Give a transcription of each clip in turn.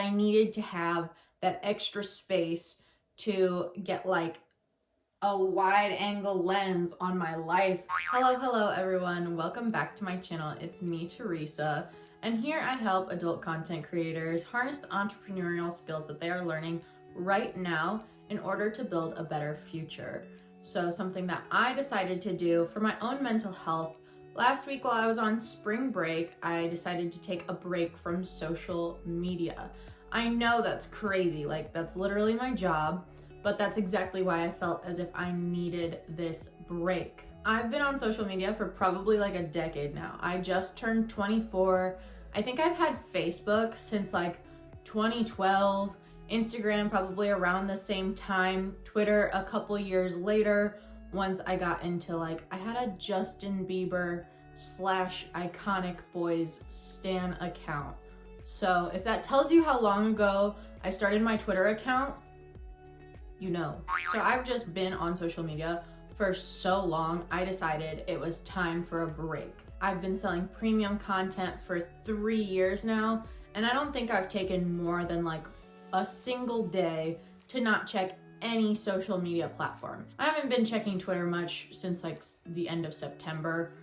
I needed to have that extra space to get like a wide angle lens on my life. Hello everyone, welcome back to my channel. It's me, Teresa, and here I help adult content creators harness the entrepreneurial skills that they are learning right now in order to build a better future. So something that I decided to do for my own mental health, last week while I was on spring break, I decided to take a break from social media. I know that's crazy, like that's literally my job, but that's exactly why I felt as if I needed this break. I've been on social media for probably like a decade now. I just turned 24. I think I've had Facebook since like 2012, Instagram probably around the same time, Twitter a couple years later, once I got into like, I had a Justin Bieber / Iconic Boys stan account. So if that tells you how long ago I started my Twitter account, you know. So I've just been on social media for so long, I decided it was time for a break. I've been selling premium content for 3 years now, and I don't think I've taken more than like a single day to not check any social media platform. I haven't been checking Twitter much since like the end of September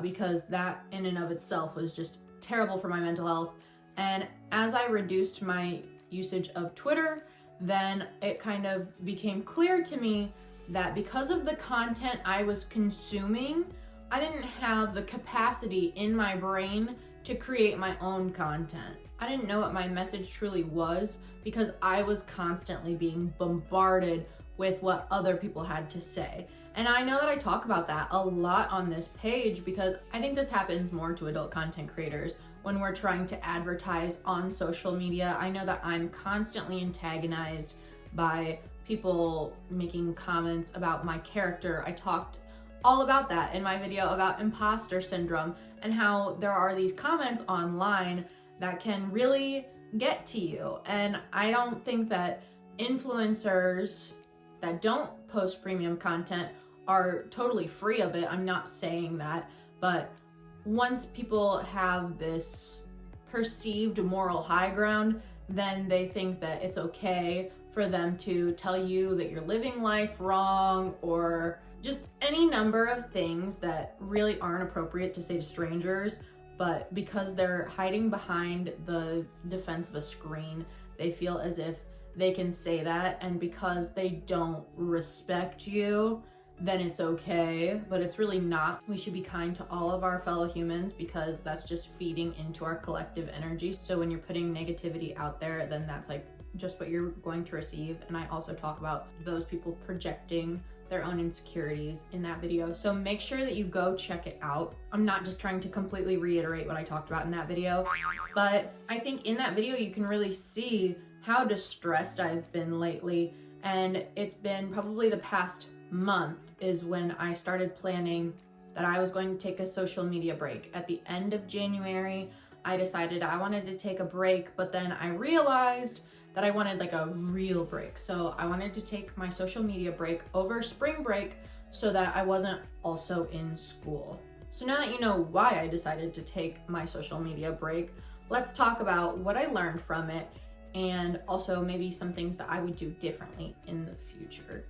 because that in and of itself was just terrible for my mental health. And as I reduced my usage of Twitter, then it kind of became clear to me that because of the content I was consuming, I didn't have the capacity in my brain to create my own content. I didn't know what my message truly was because I was constantly being bombarded with what other people had to say. And I know that I talk about that a lot on this page because I think this happens more to adult content creators when we're trying to advertise on social media. I know that I'm constantly antagonized by people making comments about my character. I talked all about that in my video about imposter syndrome and how there are these comments online that can really get to you. And I don't think that influencers that don't post premium content are totally free of it. I'm not saying that, but once people have this perceived moral high ground, then they think that it's okay for them to tell you that you're living life wrong or just any number of things that really aren't appropriate to say to strangers. But because they're hiding behind the defense of a screen, they feel as if they can say that, and because they don't respect you, then it's okay, but it's really not. We should be kind to all of our fellow humans because that's just feeding into our collective energy. So when you're putting negativity out there, then that's like just what you're going to receive. And I also talk about those people projecting their own insecurities in that video. So make sure that you go check it out. I'm not just trying to completely reiterate what I talked about in that video, but I think in that video you can really see how distressed I've been lately. And it's been probably the past month is when I started planning that I was going to take a social media break. At the end of January, I decided I wanted to take a break, but then I realized that I wanted like a real break. So I wanted to take my social media break over spring break so that I wasn't also in school. So now that you know why I decided to take my social media break, let's talk about what I learned from it and also maybe some things that I would do differently in the future.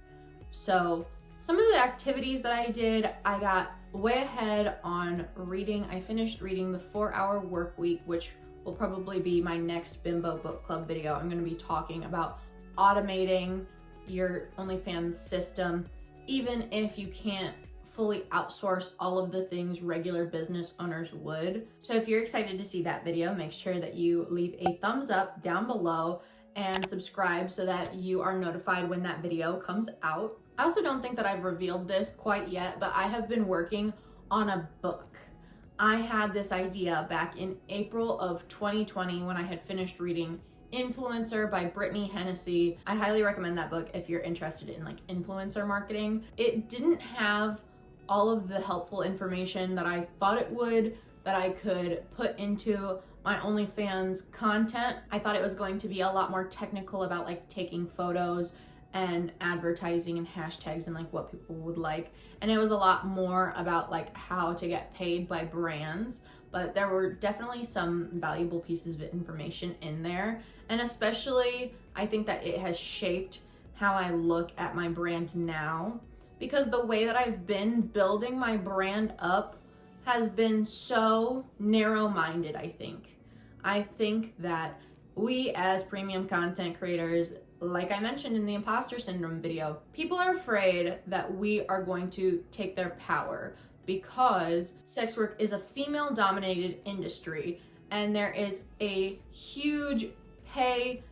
So some of the activities that I did, I got way ahead on reading. I finished reading The 4-Hour Workweek, which will probably be my next Bimbo Book Club video. I'm going to be talking about automating your OnlyFans system, even if you can't fully outsource all of the things regular business owners would. So if you're excited to see that video, make sure that you leave a thumbs up down below and subscribe so that you are notified when that video comes out. I also don't think that I've revealed this quite yet, but I have been working on a book. I had this idea back in April of 2020 when I had finished reading Influencer by Brittany Hennessy. I highly recommend that book if you're interested in like influencer marketing. It didn't have all of the helpful information that I thought it would, that I could put into my OnlyFans content. I thought it was going to be a lot more technical about like taking photos and advertising and hashtags and like what people would like. And it was a lot more about like how to get paid by brands. but there were definitely some valuable pieces of information in there. And especially, I think that it has shaped how I look at my brand now, because the way that I've been building my brand up has been so narrow-minded, I think. I think that we as premium content creators, like I mentioned in the imposter syndrome video, people are afraid that we are going to take their power because sex work is a female-dominated industry and there is a huge pay,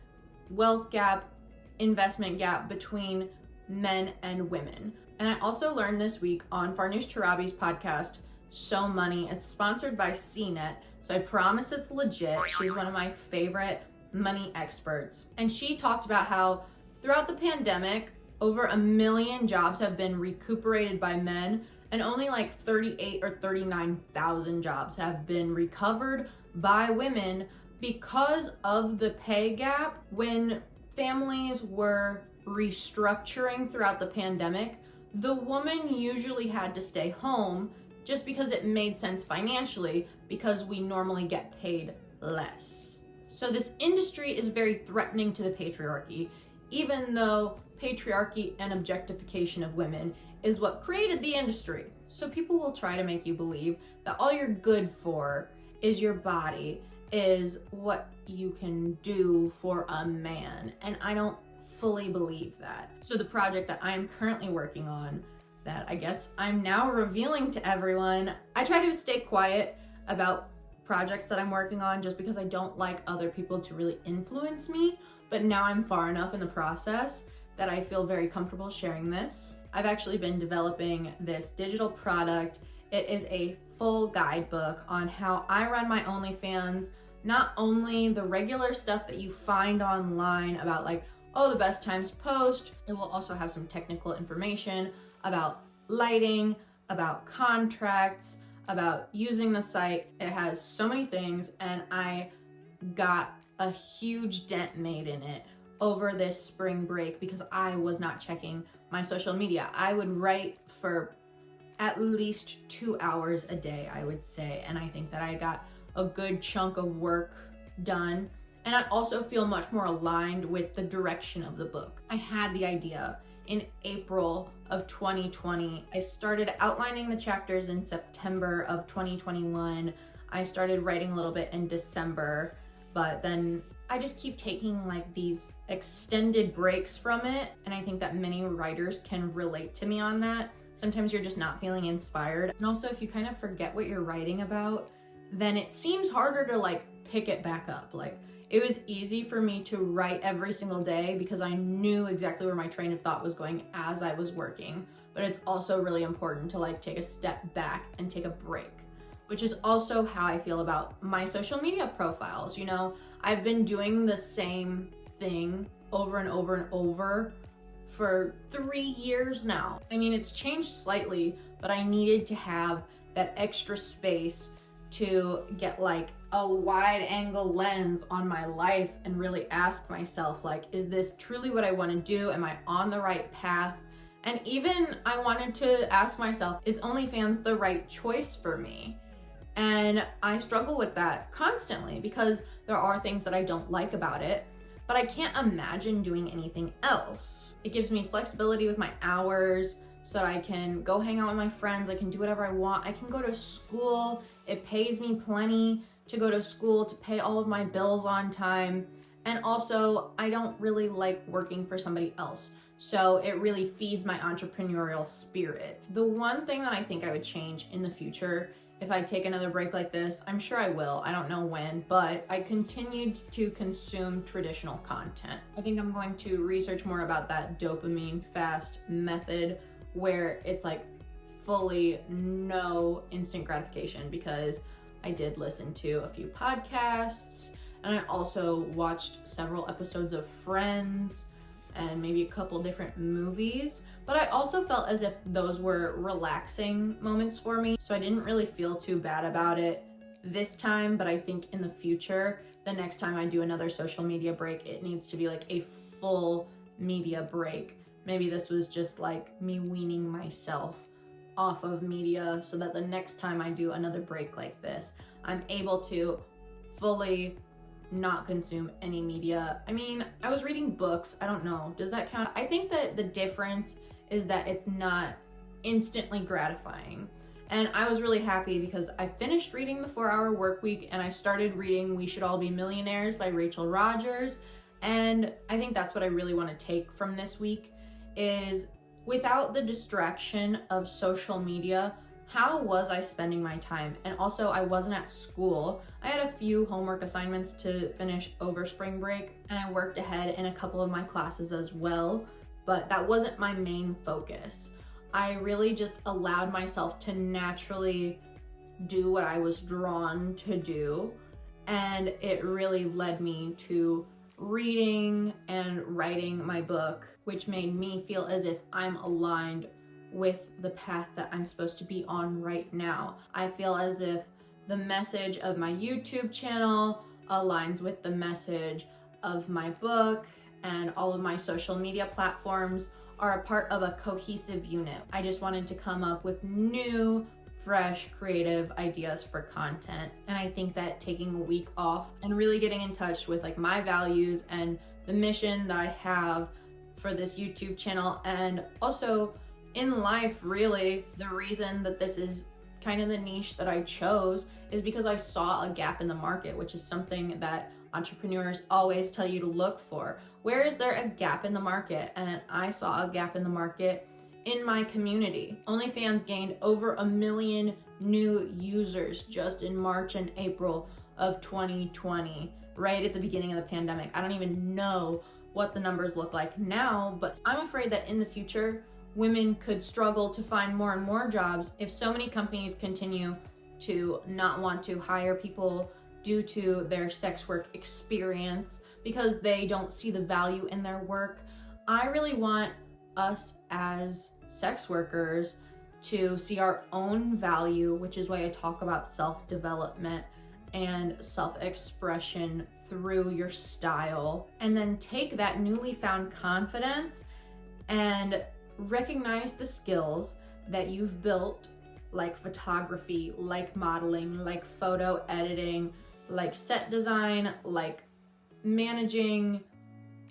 wealth gap, investment gap between men and women. And I also learned this week on Farnoosh Torabi's podcast, So Money. It's sponsored by CNET, so I promise it's legit. She's one of my favorite money experts. And she talked about how throughout the pandemic, over 1 million jobs have been recuperated by men, and only like 38 or 39,000 jobs have been recovered by women because of the pay gap. When families were restructuring throughout the pandemic, the woman usually had to stay home just because it made sense financially, because we normally get paid less. So this industry is very threatening to the patriarchy, even though patriarchy and objectification of women is what created the industry. So people will try to make you believe that all you're good for is your body, is what you can do for a man. And I don't fully believe that. So the project that I am currently working on, that I guess I'm now revealing to everyone, I try to stay quiet about projects that I'm working on just because I don't like other people to really influence me, but now I'm far enough in the process that I feel very comfortable sharing this. I've actually been developing this digital product. It is a full guidebook on how I run my OnlyFans, not only the regular stuff that you find online about like, oh, the best times post. It will also have some technical information about lighting, about contracts, about using the site. It has so many things, and I got a huge dent made in it over this spring break because I was not checking my social media. I would write for at least 2 hours a day, I would say, and I think that I got a good chunk of work done. And I also feel much more aligned with the direction of the book. I had the idea in April of 2020. I started outlining the chapters in September of 2021. I started writing a little bit in December, but then I just keep taking like these extended breaks from it. And I think that many writers can relate to me on that. Sometimes you're just not feeling inspired. And also if you kind of forget what you're writing about, then it seems harder to like pick it back up. Like, it was easy for me to write every single day because I knew exactly where my train of thought was going as I was working. But it's also really important to like take a step back and take a break, which is also how I feel about my social media profiles. You know, I've been doing the same thing over and over and over for 3 years now. I mean, it's changed slightly, but I needed to have that extra space to get like a wide angle lens on my life and really ask myself, like, is this truly what I want to do? Am I on the right path? And even I wanted to ask myself, is OnlyFans the right choice for me? And I struggle with that constantly because there are things that I don't like about it, but I can't imagine doing anything else. It gives me flexibility with my hours so that I can go hang out with my friends. I can do whatever I want. I can go to school. It pays me plenty to go to school, to pay all of my bills on time. And also, I don't really like working for somebody else. So it really feeds my entrepreneurial spirit. The one thing that I think I would change in the future, if I take another break like this, I'm sure I will, I don't know when, but I continued to consume traditional content. I think I'm going to research more about that dopamine fast method where it's like fully no instant gratification, because I did listen to a few podcasts and I also watched several episodes of Friends and maybe a couple different movies, but I also felt as if those were relaxing moments for me, so I didn't really feel too bad about it this time. But I think in the future, the next time I do another social media break, it needs to be like a full media break. Maybe this was just like me weaning myself off of media so that the next time I do another break like this, I'm able to fully not consume any media. I mean, I was reading books. I don't know. Does that count? I think that the difference is that it's not instantly gratifying. And I was really happy because I finished reading The 4-Hour Workweek and I started reading We Should All Be Millionaires by Rachel Rodgers. And I think that's what I really want to take from this week is, without the distraction of social media, how was I spending my time? And also, I wasn't at school. I had a few homework assignments to finish over spring break, and I worked ahead in a couple of my classes as well, but that wasn't my main focus. I really just allowed myself to naturally do what I was drawn to do, and it really led me to reading and writing my book, which made me feel as if I'm aligned with the path that I'm supposed to be on right now. I feel as if the message of my YouTube channel aligns with the message of my book, and all of my social media platforms are a part of a cohesive unit. I just wanted to come up with new, fresh, creative ideas for content. And I think that taking a week off and really getting in touch with like my values and the mission that I have for this YouTube channel, and also in life, really, the reason that this is kind of the niche that I chose is because I saw a gap in the market, which is something that entrepreneurs always tell you to look for. Where is there a gap in the market? And I saw a gap in the market in my community. OnlyFans gained over 1 million new users just in March and April of 2020, right at the beginning of the pandemic. I don't even know what the numbers look like now, but I'm afraid that in the future, women could struggle to find more and more jobs if so many companies continue to not want to hire people due to their sex work experience because they don't see the value in their work. I really want us as sex workers to see our own value, which is why I talk about self-development and self-expression through your style, and then take that newly found confidence and recognize the skills that you've built, like photography, like modeling, like photo editing, like set design, like managing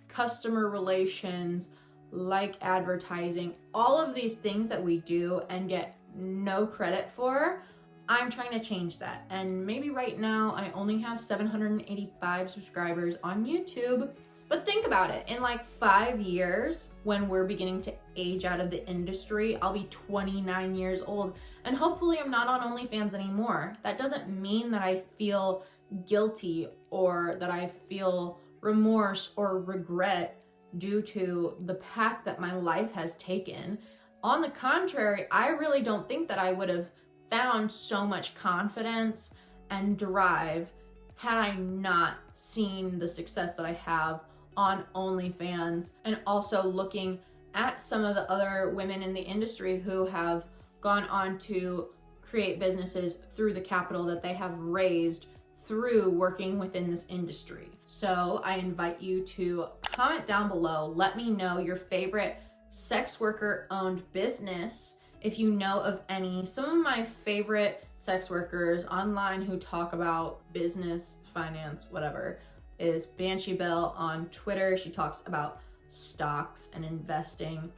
customer relations, like advertising, all of these things that we do and get no credit for. I'm trying to change that. And maybe right now I only have 785 subscribers on YouTube, but think about it. In like 5 years, when we're beginning to age out of the industry, I'll be 29 years old, and hopefully I'm not on OnlyFans anymore. That doesn't mean that I feel guilty or that I feel remorse or regret due to the path that my life has taken. On the contrary, I really don't think that I would have found so much confidence and drive had I not seen the success that I have on OnlyFans, and also looking at some of the other women in the industry who have gone on to create businesses through the capital that they have raised through working within this industry. So I invite you to comment down below. Let me know your favorite sex worker owned business, if you know of any. Some of my favorite sex workers online who talk about business, finance, whatever, is Banshee Bell on Twitter. She talks about stocks and investing.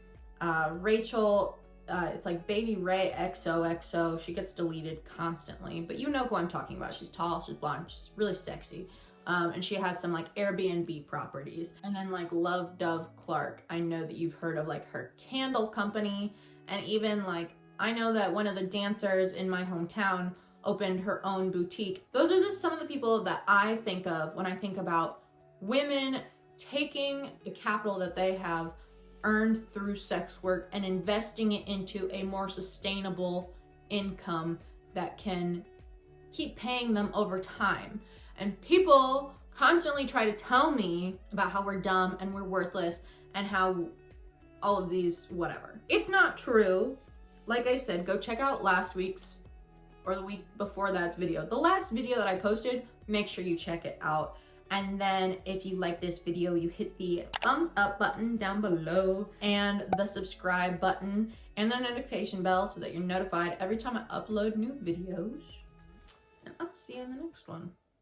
Rachel, it's like Baby Ray XOXO. She gets deleted constantly, but you know who I'm talking about. She's tall, she's blonde, she's really sexy. And she has some like Airbnb properties. And then like Love Dove Clark, I know that you've heard of like her candle company. And even like, I know that one of the dancers in my hometown opened her own boutique. Those are just some of the people that I think of when I think about women taking the capital that they have earned through sex work and investing it into a more sustainable income that can keep paying them over time. And people constantly try to tell me about how we're dumb and we're worthless and how all of these whatever. It's not true. Like I said, go check out last week's or the week before that's video. The last video that I posted, make sure you check it out. And then if you like this video, you hit the thumbs up button down below and the subscribe button and the notification bell so that you're notified every time I upload new videos. And I'll see you in the next one.